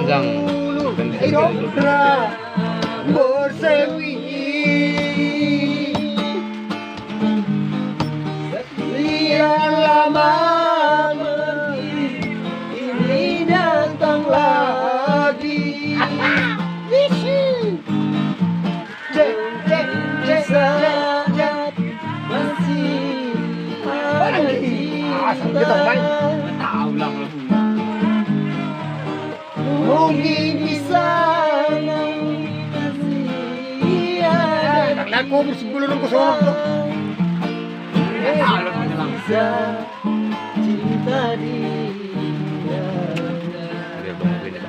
panjang. Hiduplah bersemi sekian lama pergi, ini datang lagi. Saat masih ada cinta, Tahu lah lagunya. mungkin bisa kasih ada Aku bersebelum ke sana. Tahu lagunya lang. bisa cinta dia. Biar bangun ini.